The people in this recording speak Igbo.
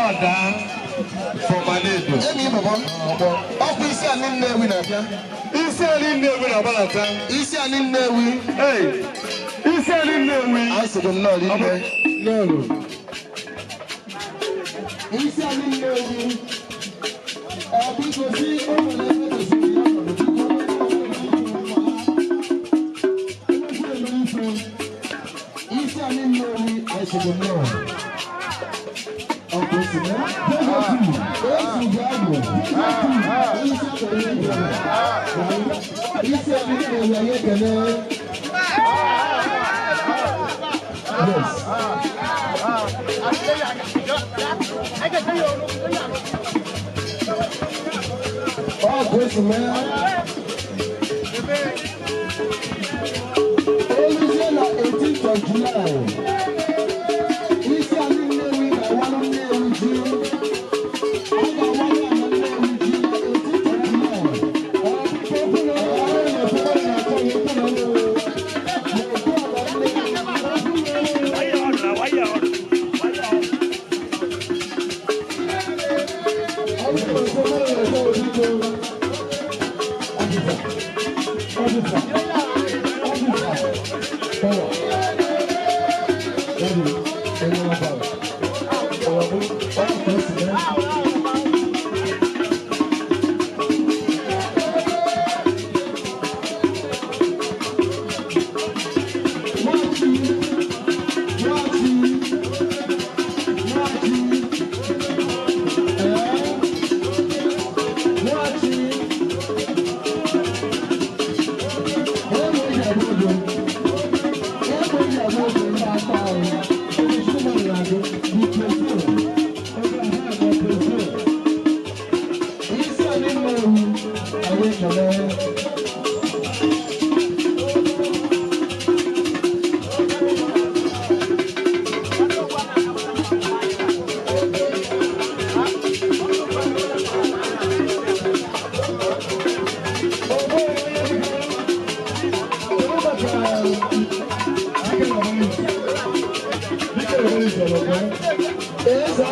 Oda for Manedo. Any Baba. Office and in there with a Isi ali nnewi na balata. Isi and in there we. Hey. Isi ali nnewi. Answer them no, no. Isi and in there we. People see Isi and in there we. I said them no. Essa